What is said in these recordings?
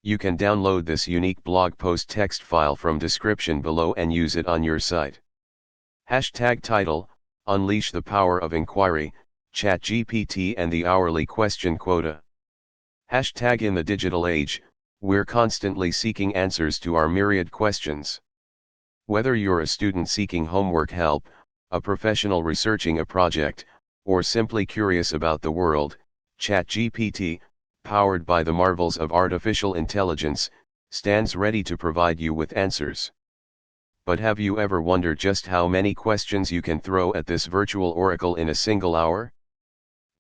You can download this unique blog post text file from description below and use it on your site. Hashtag title, Unleash the Power of Inquiry, ChatGPT and the Hourly Question Quota. Hashtag in the digital age, we're constantly seeking answers to our myriad questions. Whether you're a student seeking homework help, a professional researching a project, or simply curious about the world, ChatGPT, powered by the marvels of artificial intelligence, stands ready to provide you with answers. But have you ever wondered just how many questions you can throw at this virtual oracle in a single hour?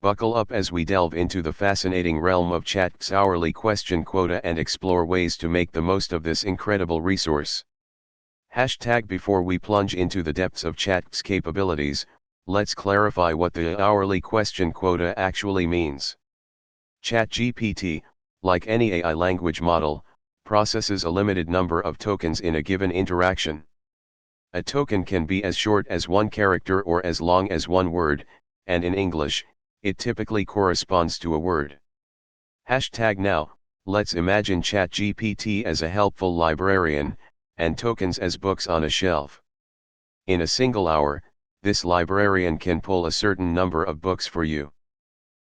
Buckle up as we delve into the fascinating realm of Chat's hourly question quota and explore ways to make the most of this incredible resource. Hashtag before we plunge into the depths of Chat's capabilities, let's clarify what the hourly question quota actually means. ChatGPT, like any AI language model, processes a limited number of tokens in a given interaction. A token can be as short as one character or as long as one word, and in English, it typically corresponds to a word. Hashtag now, let's imagine ChatGPT as a helpful librarian, and tokens as books on a shelf. In a single hour, this librarian can pull a certain number of books for you.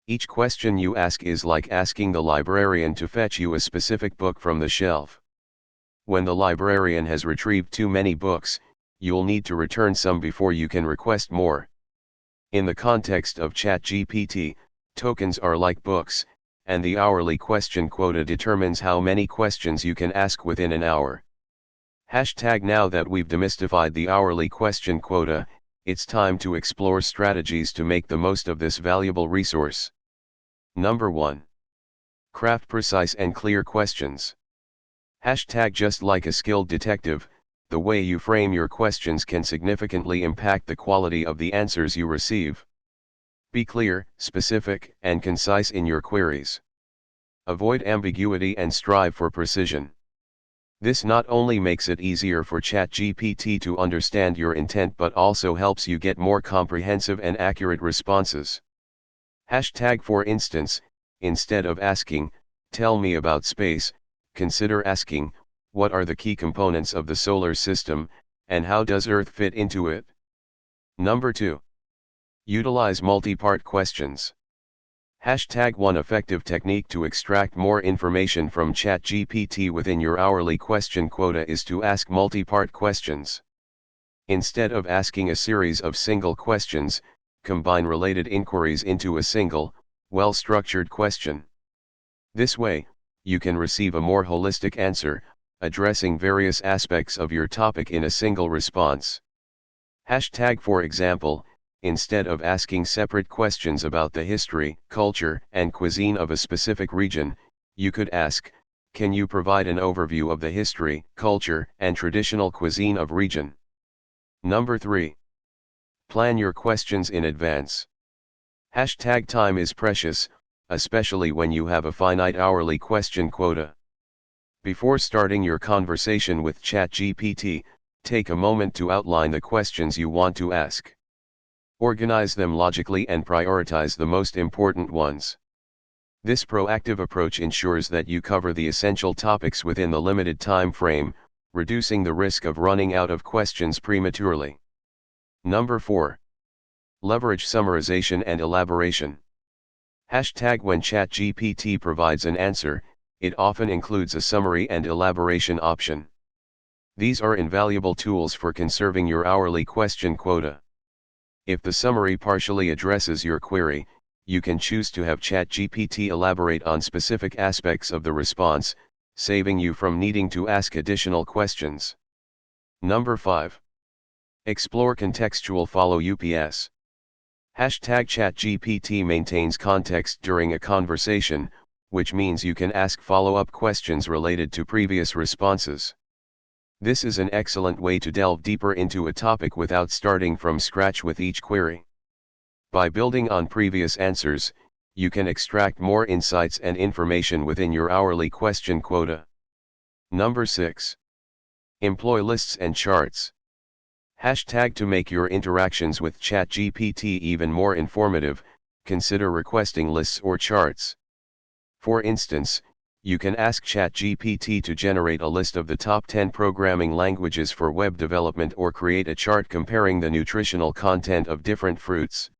Each question you ask is like asking the librarian to fetch you a specific book from the shelf. When the librarian has retrieved too many books, you'll need to return some before you can request more. In the context of ChatGPT, tokens are like books, and the hourly question quota determines how many questions you can ask within an hour. Hashtag now that we've demystified the hourly question quota, it's time to explore strategies to make the most of this valuable resource. Number 1. Craft precise and clear questions. Hashtag just like a skilled detective, the way you frame your questions can significantly impact the quality of the answers you receive. Be clear, specific, and concise in your queries. Avoid ambiguity and strive for precision. This not only makes it easier for ChatGPT to understand your intent but also helps you get more comprehensive and accurate responses. Hashtag for instance, instead of asking, "Tell me about space," consider asking, "What are the key components of the solar system, and how does Earth fit into it?" Number 2. Utilize multi-part questions. Hashtag one effective technique to extract more information from ChatGPT within your hourly question quota is to ask multi-part questions. Instead of asking a series of single questions, combine related inquiries into a single, well-structured question. This way, you can receive a more holistic answer, addressing various aspects of your topic in a single response. Hashtag for example, instead of asking separate questions about the history, culture, and cuisine of a specific region, you could ask, "Can you provide an overview of the history, culture, and traditional cuisine of region?" Number 3. Plan your questions in advance. Hashtag time is precious, especially when you have a finite hourly question quota. Before starting your conversation with ChatGPT, take a moment to outline the questions you want to ask. Organize them logically and prioritize the most important ones. This proactive approach ensures that you cover the essential topics within the limited time frame, reducing the risk of running out of questions prematurely. Number 4. Leverage summarization and elaboration. Hashtag when ChatGPT provides an answer, it often includes a summary and elaboration option. These are invaluable tools for conserving your hourly question quota. If the summary partially addresses your query, you can choose to have ChatGPT elaborate on specific aspects of the response, saving you from needing to ask additional questions. Number 5. Explore contextual follow-ups. Hashtag ChatGPT maintains context during a conversation, which means you can ask follow-up questions related to previous responses. This is an excellent way to delve deeper into a topic without starting from scratch with each query. By building on previous answers, you can extract more insights and information within your hourly question quota. Number 6. Employ lists and charts. Hashtag to make your interactions with ChatGPT even more informative, consider requesting lists or charts. For instance, You can ask ChatGPT to generate a list of the top 10 programming languages for web development or create a chart comparing the nutritional content of different fruits.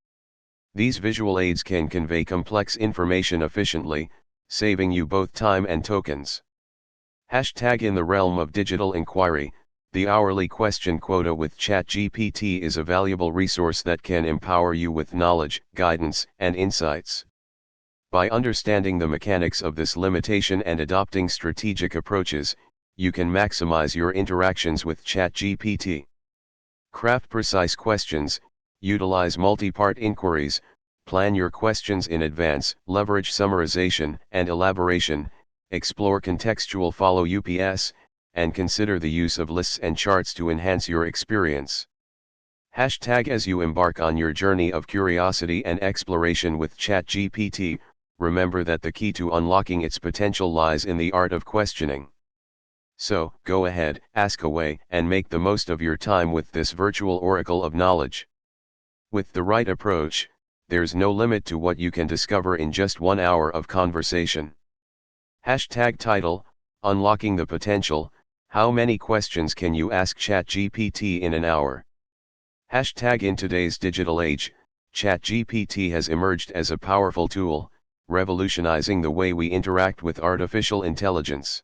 These visual aids can convey complex information efficiently, saving you both time and tokens. Hashtag in the realm of digital inquiry, the hourly question quota with ChatGPT is a valuable resource that can empower you with knowledge, guidance, and insights. By understanding the mechanics of this limitation and adopting strategic approaches, you can maximize your interactions with ChatGPT. Craft precise questions, utilize multi-part inquiries, plan your questions in advance, leverage summarization and elaboration, explore contextual follow-ups, and consider the use of lists and charts to enhance your experience. Hashtag as you embark on your journey of curiosity and exploration with ChatGPT, remember that the key to unlocking its potential lies in the art of questioning. So, go ahead, ask away, and make the most of your time with this virtual oracle of knowledge. With the right approach, there's no limit to what you can discover in just 1 hour of conversation. Hashtag title, Unlocking the Potential, how many questions can you ask ChatGPT in an hour? Hashtag in today's digital age, ChatGPT has emerged as a powerful tool, revolutionizing the way we interact with artificial intelligence.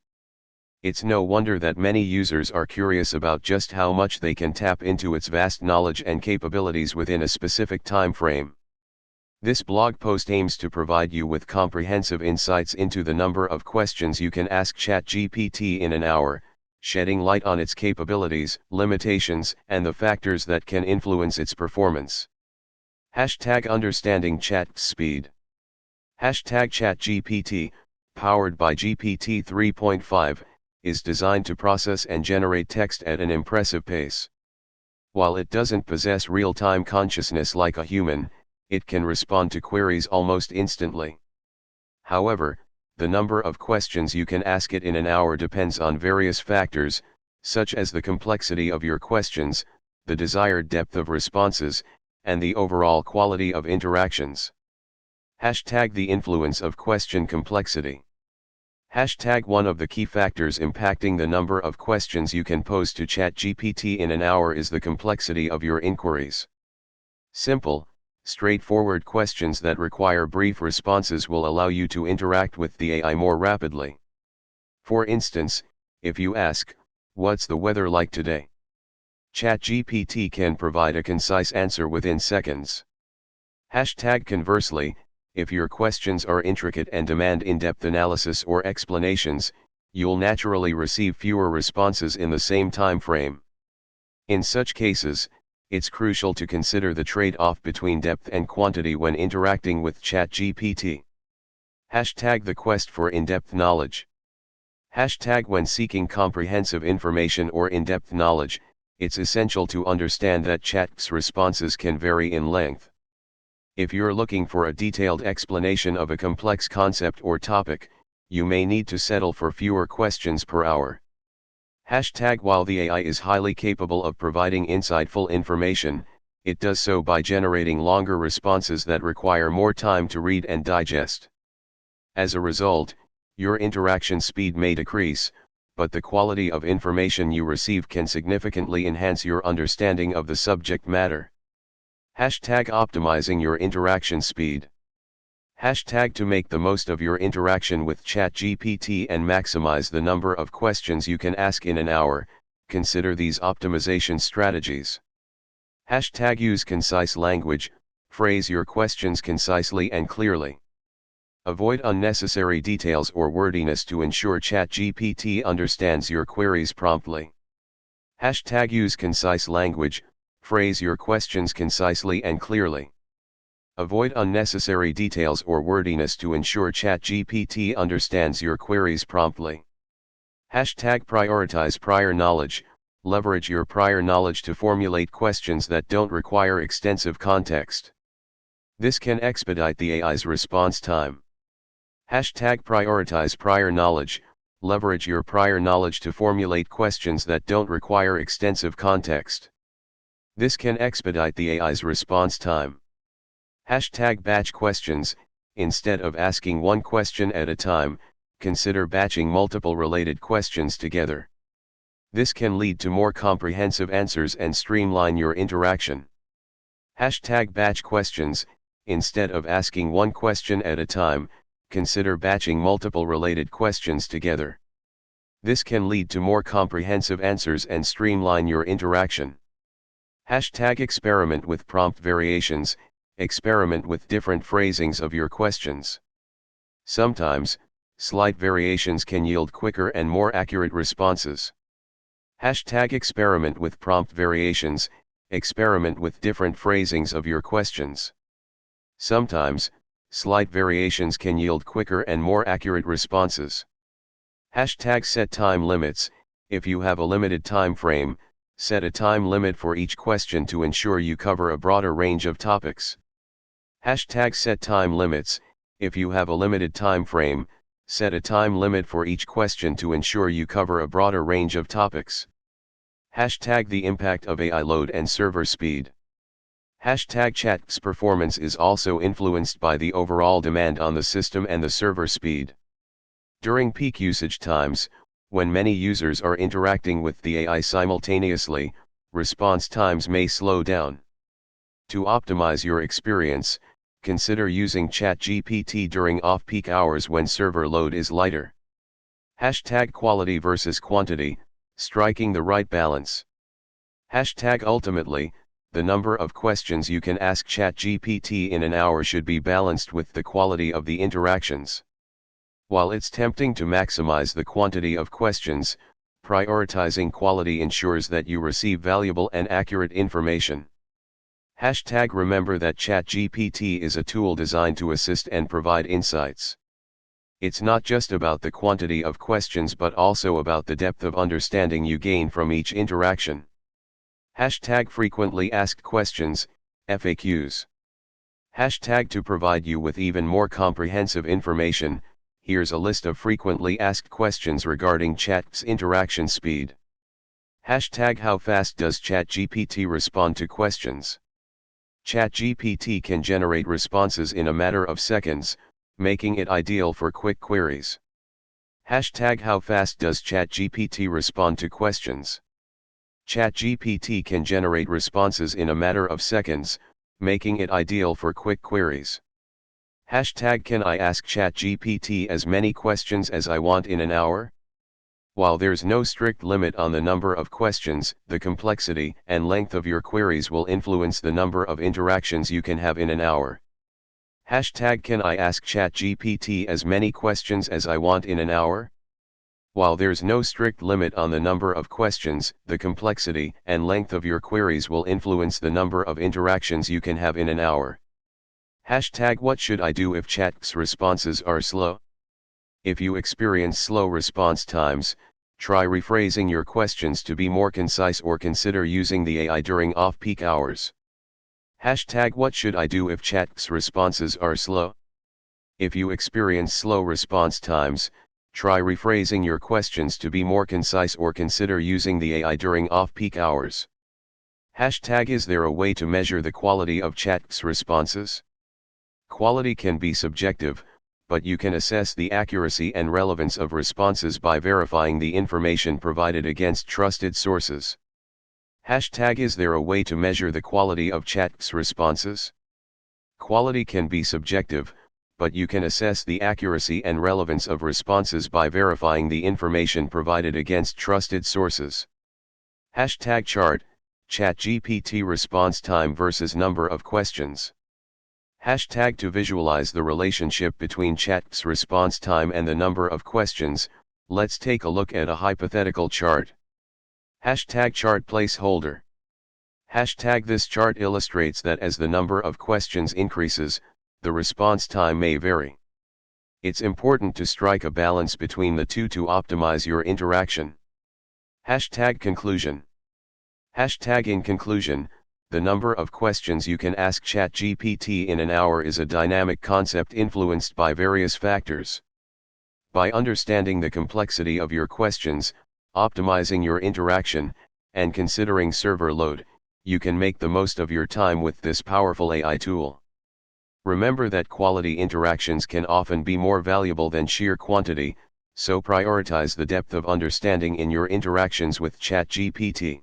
It's no wonder that many users are curious about just how much they can tap into its vast knowledge and capabilities within a specific time frame. This blog post aims to provide you with comprehensive insights into the number of questions you can ask ChatGPT in an hour, shedding light on its capabilities, limitations, and the factors that can influence its performance. Hashtag understanding chat speed. Hashtag ChatGPT, powered by GPT 3.5, is designed to process and generate text at an impressive pace. While it doesn't possess real-time consciousness like a human, it can respond to queries almost instantly. However, the number of questions you can ask it in an hour depends on various factors, such as the complexity of your questions, the desired depth of responses, and the overall quality of interactions. Hashtag the influence of question complexity. Hashtag one of the key factors impacting the number of questions you can pose to ChatGPT in an hour is the complexity of your inquiries. Simple, straightforward questions that require brief responses will allow you to interact with the AI more rapidly. For instance, if you ask, "What's the weather like today?" ChatGPT can provide a concise answer within seconds. Hashtag conversely, if your questions are intricate and demand in-depth analysis or explanations, you'll naturally receive fewer responses in the same time frame. In such cases, it's crucial to consider the trade-off between depth and quantity when interacting with ChatGPT. Hashtag the quest for in-depth knowledge. Hashtag when seeking comprehensive information or in-depth knowledge, it's essential to understand that chat's responses can vary in length. If you're looking for a detailed explanation of a complex concept or topic, you may need to settle for fewer questions per hour. Hashtag while the AI is highly capable of providing insightful information, it does so by generating longer responses that require more time to read and digest. As a result, your interaction speed may decrease, but the quality of information you receive can significantly enhance your understanding of the subject matter. Hashtag optimizing your interaction speed. Hashtag to make the most of your interaction with ChatGPT and maximize the number of questions you can ask in an hour, consider these optimization strategies. Hashtag use concise language, phrase your questions concisely and clearly. Avoid unnecessary details or wordiness to ensure ChatGPT understands your queries promptly. Hashtag use concise language, phrase your questions concisely and clearly. Avoid unnecessary details or wordiness to ensure ChatGPT understands your queries promptly. Hashtag prioritize prior knowledge, leverage your prior knowledge to formulate questions that don't require extensive context. This can expedite the AI's response time. Hashtag prioritize prior knowledge, leverage your prior knowledge to formulate questions that don't require extensive context. This can expedite the AI's response time. Hashtag batch questions, instead of asking one question at a time, consider batching multiple related questions together. This can lead to more comprehensive answers and streamline your interaction. #batch questions. Instead of asking one question at a time, consider batching multiple related questions together. This can lead to more comprehensive answers and streamline your interaction. #experiment with prompt variations. Experiment with different phrasings of your questions. Sometimes, slight variations can yield quicker and more accurate responses. #experiment with prompt variations. Experiment with different phrasings of your questions. Sometimes, slight variations can yield quicker and more accurate responses. #set time limits. If you have a limited time frame, set a time limit for each question to ensure you cover a broader range of topics. #set time limits. If you have a limited time frame, set a time limit for each question to ensure you cover a broader range of topics. #the impact of AI load and server speed. #chat's performance is also influenced by the overall demand on the system and the server speed. During peak usage times, when many users are interacting with the AI simultaneously, response times may slow down. To optimize your experience, consider using ChatGPT during off-peak hours when server load is lighter. #quality versus quantity, striking the right balance. #ultimately, the number of questions you can ask ChatGPT in an hour should be balanced with the quality of the interactions. While it's tempting to maximize the quantity of questions, prioritizing quality ensures that you receive valuable and accurate information. #remember that ChatGPT is a tool designed to assist and provide insights. It's not just about the quantity of questions but also about the depth of understanding you gain from each interaction. #frequently asked questions, FAQs. To provide you with even more comprehensive information, here's a list of frequently asked questions regarding chat's interaction speed. #how fast does ChatGPT respond to questions? ChatGPT can generate responses in a matter of seconds, making it ideal for quick queries. #how fast does ChatGPT respond to questions? ChatGPT can generate responses in a matter of seconds, making it ideal for quick queries. #can I ask ChatGPT as many questions as I want in an hour? While there's no strict limit on the number of questions, the complexity and length of your queries will influence the number of interactions you can have in an hour. #can I ask ChatGPT as many questions as I want in an hour? While there's no strict limit on the number of questions, the complexity and length of your queries will influence the number of interactions you can have in an hour. #what should I do if chat's responses are slow? If you experience slow response times, try rephrasing your questions to be more concise or consider using the AI during off-peak hours. #what should I do if chat's responses are slow? If you experience slow response times, try rephrasing your questions to be more concise or consider using the AI during off-peak hours. Is there a way to measure the quality of chat's responses? Quality can be subjective, but you can assess the accuracy and relevance of responses by verifying the information provided against trusted sources. Is there a way to measure the quality of chat's responses? Quality can be subjective, but you can assess the accuracy and relevance of responses by verifying the information provided against trusted sources. #chart, ChatGPT response time versus number of questions. To visualize the relationship between chat's response time and the number of questions, let's take a look at a hypothetical chart. #chart placeholder. This chart illustrates that as the number of questions increases, the response time may vary. It's important to strike a balance between the two to optimize your interaction. #conclusion. In conclusion, the number of questions you can ask ChatGPT in an hour is a dynamic concept influenced by various factors. By understanding the complexity of your questions, optimizing your interaction, and considering server load, you can make the most of your time with this powerful AI tool. Remember that quality interactions can often be more valuable than sheer quantity, So prioritize the depth of understanding in your interactions with ChatGPT.